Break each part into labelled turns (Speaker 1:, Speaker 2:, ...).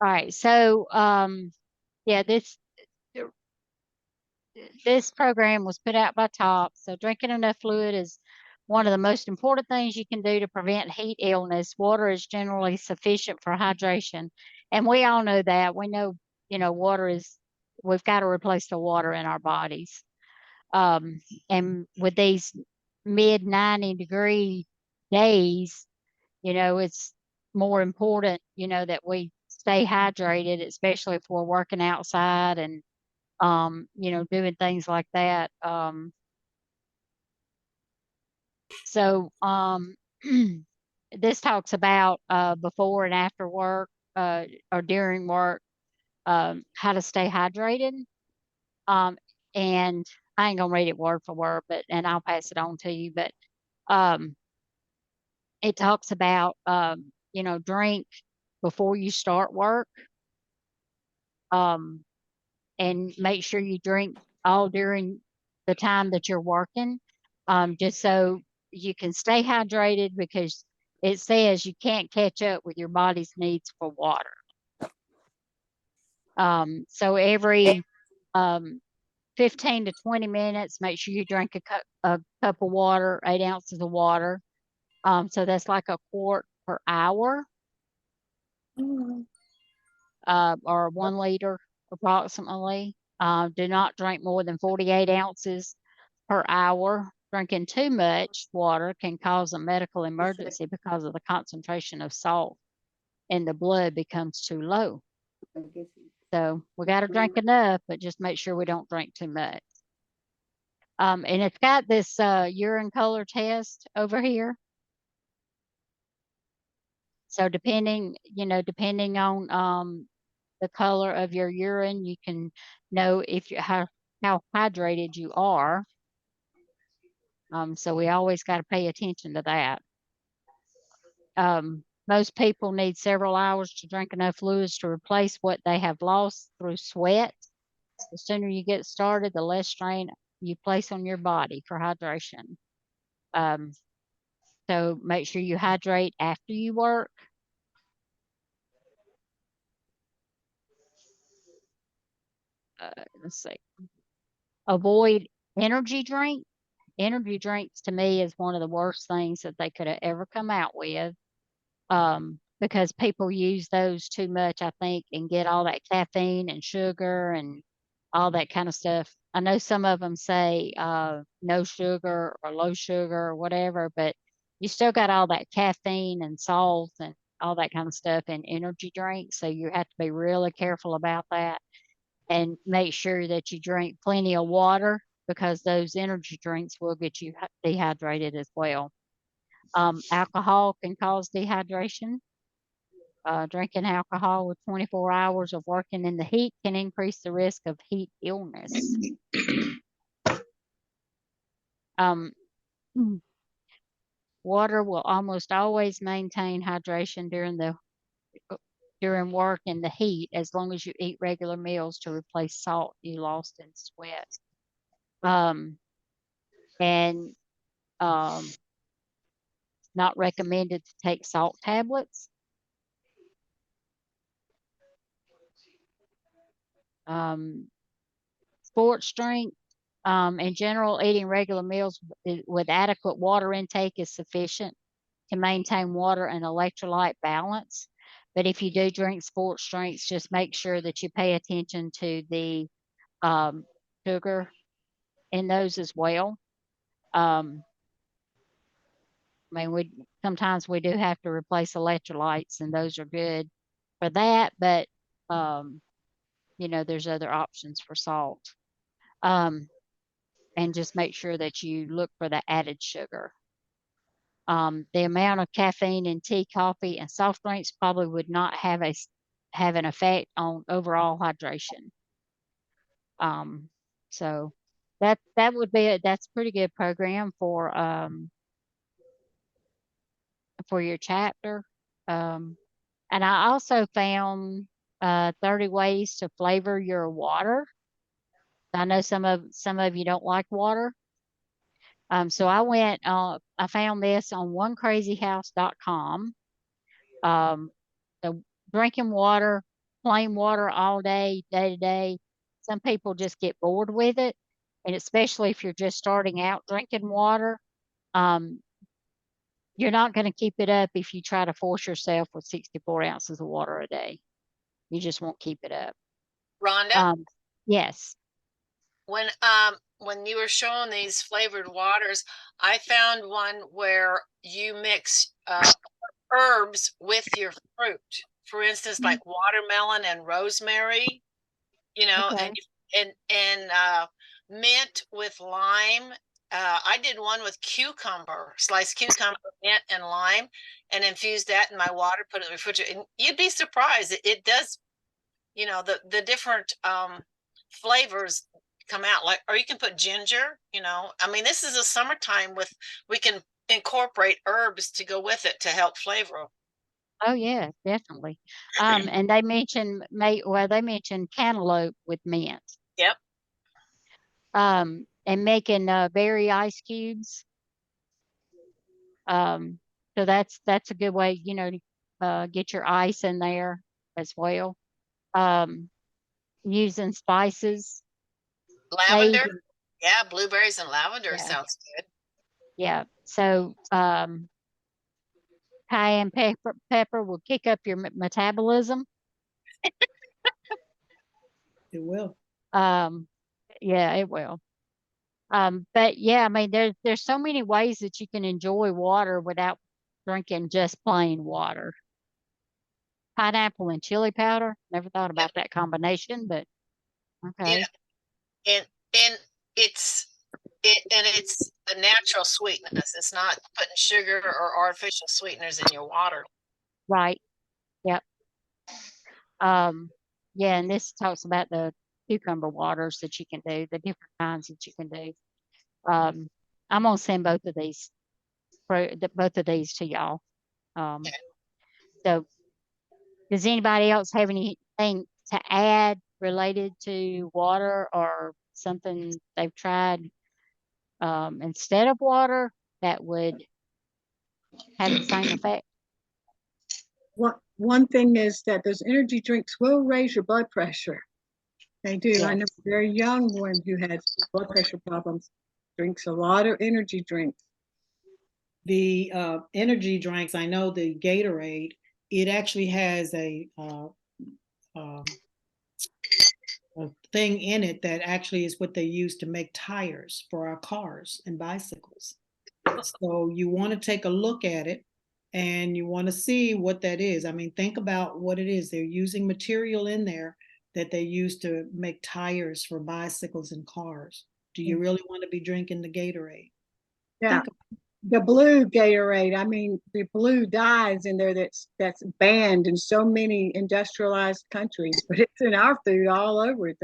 Speaker 1: All right. So, yeah, this program was put out by TOP. So drinking enough fluid is one of the most important things you can do to prevent heat illness. Water is generally sufficient for hydration. And we all know that. We know, water is, we've got to replace the water in our bodies. Um, and with these mid 90-degree days, it's more important, that we stay hydrated, especially if we're working outside and doing things like that. So this talks about before and after work, or during work, how to stay hydrated. Um, and I ain't gonna read it word for word, and I'll pass it on to you. But um, it talks about drink before you start work, um, and make sure you drink all during the time that you're working, just so you can stay hydrated, because it says you can't catch up with your body's needs for water. So every um, 15 to 20 minutes, make sure you drink a cup of water, 8 ounces of water. So that's like a quart per hour, or 1 liter approximately. Do not drink more than 48 ounces per hour. Drinking too much water can cause a medical emergency because of the concentration of salt in the blood becomes too low. So we got to drink enough, but just make sure we don't drink too much. And it's got this urine color test over here. So depending on the color of your urine, you can know if you how hydrated you are. So we always got to pay attention to that. Most people need several hours to drink enough fluids to replace what they have lost through sweat. The sooner you get started, the less strain you place on your body for hydration. Um, so make sure you hydrate after you work. Let's see. Avoid energy drink. Energy drinks to me is one of the worst things that they could have ever come out with, because people use those too much, I think, and get all that caffeine and sugar and all that kind of stuff. I know some of them say no sugar or low sugar or whatever, but you still got all that caffeine and salt and all that kind of stuff in energy drinks. So you have to be really careful about that, and make sure that you drink plenty of water, because those energy drinks will get you dehydrated as well. Alcohol can cause dehydration. Drinking alcohol with 24 hours of working in the heat can increase the risk of heat illness. Um, Water will almost always maintain hydration during work in the heat, as long as you eat regular meals to replace salt you lost in sweat. And not recommended to take salt tablets. Sports drink. In general, eating regular meals with adequate water intake is sufficient to maintain water and electrolyte balance. But if you do drink sports drinks, just make sure that you pay attention to the sugar in those as well. Sometimes we do have to replace electrolytes, and those are good for that. But there's other options for salt. And just make sure that you look for the added sugar. The amount of caffeine in tea, coffee, and soft drinks probably would not have an effect on overall hydration. So that would be that's a pretty good program for your chapter. And I also found 30 ways to flavor your water. I know some of you don't like water. So I found this on onecrazyhouse.com. The drinking water plain water all day, day to day, some people just get bored with it. And especially if you're just starting out drinking water, um, you're not going to keep it up if you try to force yourself with 64 ounces of water a day. You just won't keep it up.
Speaker 2: Rhonda,
Speaker 1: Um, yes.
Speaker 2: when you were showing these flavored waters, I found one where you mix herbs with your fruit. For instance,
Speaker 1: Mhm.
Speaker 2: like watermelon and rosemary,
Speaker 1: Okay.
Speaker 2: and mint with lime. I did one with cucumber, sliced cucumber, mint, and lime, and infused that in my water, put it in the refrigerator. And you'd be surprised. It does, the different flavors come out. Like, or you can put ginger. I mean, this is a summertime we can incorporate herbs to go with it to help flavor.
Speaker 1: Oh yeah, definitely. And they mentioned cantaloupe with mint.
Speaker 2: Yep.
Speaker 1: And making berry ice cubes. Um, so that's a good way, to get your ice in there as well. Um, using spices, sage.
Speaker 2: Lavender. Yeah, blueberries and lavender
Speaker 1: Yeah,
Speaker 2: sounds good.
Speaker 1: yeah. So cayenne pepper will kick up your metabolism.
Speaker 3: It will.
Speaker 1: Um, yeah, it will. But yeah, I mean, there's so many ways that you can enjoy water without drinking just plain water. Pineapple and chili powder. Never thought
Speaker 2: Yeah.
Speaker 1: about that combination, but
Speaker 2: You
Speaker 1: okay.
Speaker 2: know, and it's it's a natural sweetness. It's not putting sugar or artificial sweeteners in your water.
Speaker 1: Right. Yep. Um, yeah, and this talks about the cucumber waters that you can do, the different kinds that you can do. Um, I'm gonna send both of these to y'all. Um,
Speaker 2: Okay.
Speaker 1: so does anybody else have anything to add related to water or something they've tried instead of water that would have the same effect?
Speaker 3: One thing is that those energy drinks will raise your blood pressure. They do. I know
Speaker 1: Yes.
Speaker 3: a very young one who had blood pressure problems, drinks a lot of energy drinks.
Speaker 4: The energy drinks, I know the Gatorade, it actually has um, a thing in it that actually is what they use to make tires for our cars and bicycles. So you want to take a look at it and you want to see what that is. I mean, think about what it is. They're using material in there that they use to make tires for bicycles and cars. Do you really want to be drinking the Gatorade?
Speaker 3: Yeah,
Speaker 4: Think
Speaker 3: the blue Gatorade. I mean, the blue dyes in there that's banned in so many industrialized countries, but it's in our food all over it.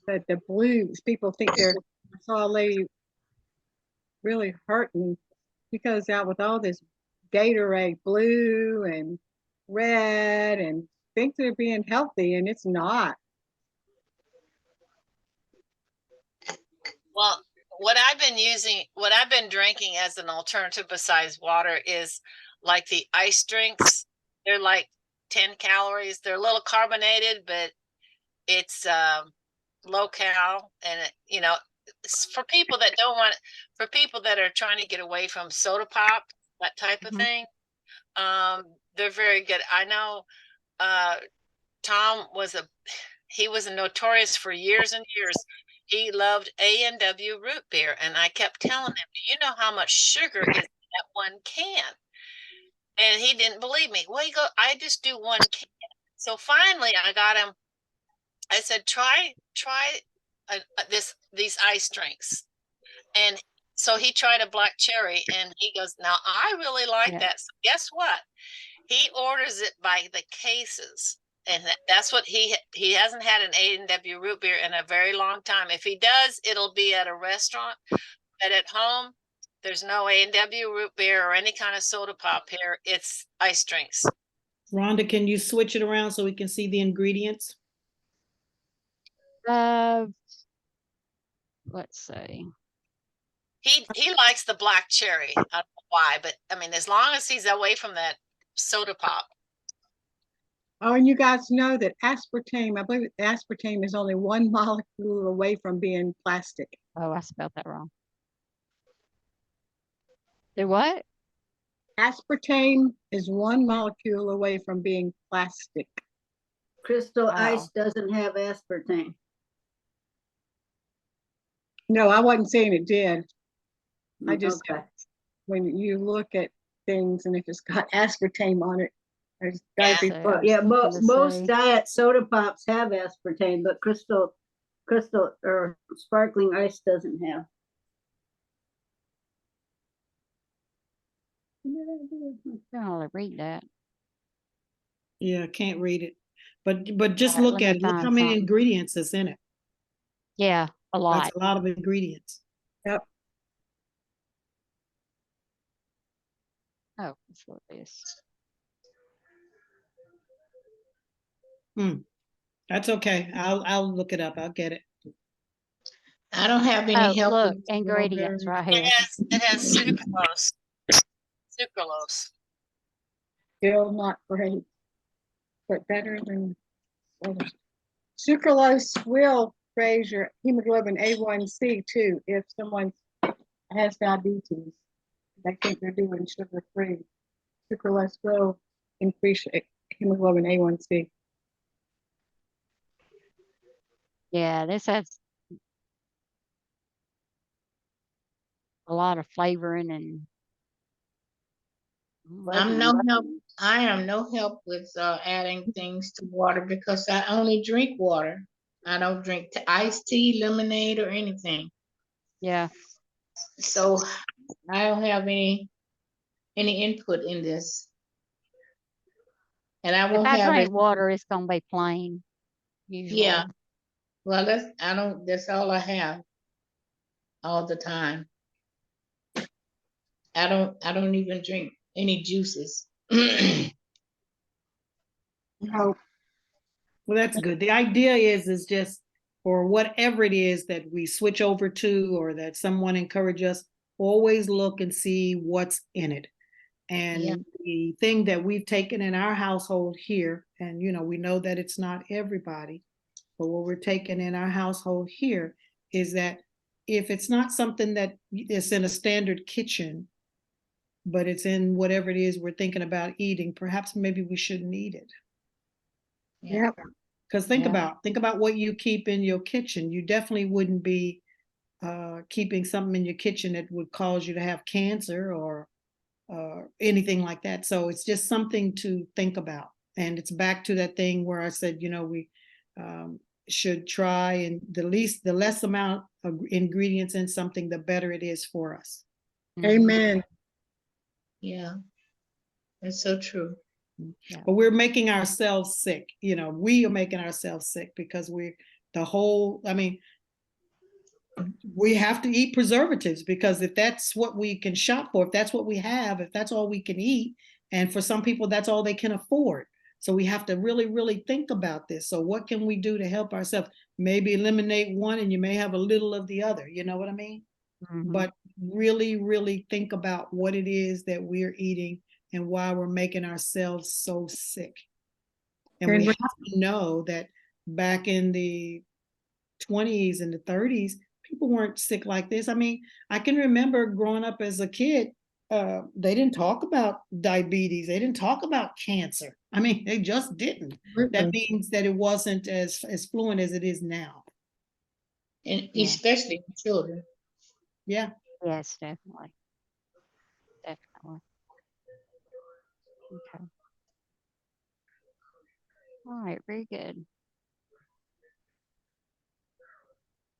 Speaker 3: The blues, people think they're. I saw a lady really hurting because out with all this Gatorade blue and red and think they're being healthy and it's not.
Speaker 2: Well, what I've been drinking as an alternative besides water is like the ice drinks. They're like 10 calories. They're a little carbonated, but it's low cal. And, for people that don't want, for people that are trying to get away from soda pop, that type of
Speaker 1: Mhm.
Speaker 2: thing, they're very good. I know uh, Tom he was a notorious for years and years. He loved A&W root beer, and I kept telling him, "Do you know how much sugar is in that one can?" And he didn't believe me. Well, I just do one can. So finally, I got him. I said, try these ice drinks, and so he tried a black cherry, and he goes, "Now I really like
Speaker 1: Yeah.
Speaker 2: that." So guess what? He orders it by the cases, and that's what he hasn't had an A&W root beer in a very long time. If he does, it'll be at a restaurant, but at home, there's no A&W root beer or any kind of soda pop here. It's ice drinks.
Speaker 4: Rhonda, can you switch it around so we can see the ingredients?
Speaker 1: Uh, let's see.
Speaker 2: He likes the black cherry. I don't know why, but I mean, as long as he's away from that soda pop.
Speaker 3: Oh, and you guys know that aspartame, I believe aspartame is only one molecule away from being plastic.
Speaker 1: Oh, I spelled that wrong. Do what?
Speaker 3: Aspartame is one molecule away from being plastic.
Speaker 5: Crystal
Speaker 1: Wow.
Speaker 5: Ice doesn't have aspartame.
Speaker 3: No, I wasn't saying it did. I just,
Speaker 5: Okay.
Speaker 3: when you look at things and if it's got aspartame on it, there's gotta
Speaker 2: Yeah.
Speaker 3: be.
Speaker 1: So I
Speaker 5: Well,
Speaker 1: was
Speaker 5: yeah,
Speaker 1: looking to
Speaker 5: most
Speaker 1: see.
Speaker 5: diet soda pops have aspartame, but Crystal or sparkling ice doesn't have.
Speaker 1: Can hardly read that.
Speaker 4: Yeah, can't read it. But just
Speaker 1: Alright,
Speaker 4: look
Speaker 1: let me
Speaker 4: at it. Look how
Speaker 1: find
Speaker 4: many
Speaker 1: something.
Speaker 4: ingredients is in it.
Speaker 1: Yeah, a lot.
Speaker 4: That's a lot of ingredients.
Speaker 3: Yep.
Speaker 1: Oh, let's look at this.
Speaker 4: That's okay. I'll look it up. I'll get it.
Speaker 6: I don't have
Speaker 1: Oh,
Speaker 6: any help
Speaker 1: look,
Speaker 6: with
Speaker 1: ingredients
Speaker 6: strawberry.
Speaker 1: right here.
Speaker 2: It has sucralose. Sucralose.
Speaker 3: Still not great, but better than others. Sucralose will raise your hemoglobin A1C too if someone has diabetes. They think they're doing sugar free. Sucralose will increase your hemoglobin A1C.
Speaker 1: Yeah, this has a lot of flavoring and
Speaker 6: I'm no help. I am no help with adding things to water because I only drink water. I don't drink iced tea, lemonade, or anything.
Speaker 1: yeah.
Speaker 6: So I don't have any input in this, and I
Speaker 1: If
Speaker 6: won't
Speaker 1: I
Speaker 6: have
Speaker 1: drink
Speaker 6: it.
Speaker 1: water, it's gonna be plain usually.
Speaker 6: Yeah. Well, that's all I have all the time. I don't even drink any juices.
Speaker 3: No,
Speaker 4: Well, that's good. The idea is just for whatever it is that we switch over to or that someone encourage us, always look and see what's in it. And
Speaker 6: Yeah.
Speaker 4: the thing that we've taken in our household here, and we know that it's not everybody, but what we're taking in our household here is that if it's not something that is in a standard kitchen, but it's in whatever it is we're thinking about eating, perhaps maybe we shouldn't eat it.
Speaker 3: yep,
Speaker 4: Because think
Speaker 1: Yeah.
Speaker 4: about what you keep in your kitchen. You definitely wouldn't be keeping something in your kitchen that would cause you to have cancer or anything like that. So it's just something to think about. And it's back to that thing where I said, we should try and the less amount of ingredients in something, the better it is for us.
Speaker 1: Mhm.
Speaker 3: amen.
Speaker 6: Yeah, it's so true.
Speaker 1: Yeah.
Speaker 4: But we're making ourselves sick. We are making ourselves sick because we have to eat preservatives because if that's what we can shop for, if that's what we have, if that's all we can eat, and for some people, that's all they can afford. So we have to really, really think about this. So what can we do to help ourselves? Maybe eliminate one and you may have a little of the other. You know what I mean?
Speaker 1: Mhm.
Speaker 4: But really, really think about what it is that we're eating and why we're making ourselves so sick. And we
Speaker 3: And
Speaker 4: have to know that back in the 20s and the 30s, people weren't sick like this. I mean, I can remember growing up as a kid, they didn't talk about diabetes. They didn't talk about cancer. I mean, they just didn't. That means that it wasn't as fluent as it is now.
Speaker 6: And
Speaker 1: Yeah.
Speaker 6: especially for children.
Speaker 4: Yeah.
Speaker 1: Yes, definitely. Definitely. Okay. All right, very good.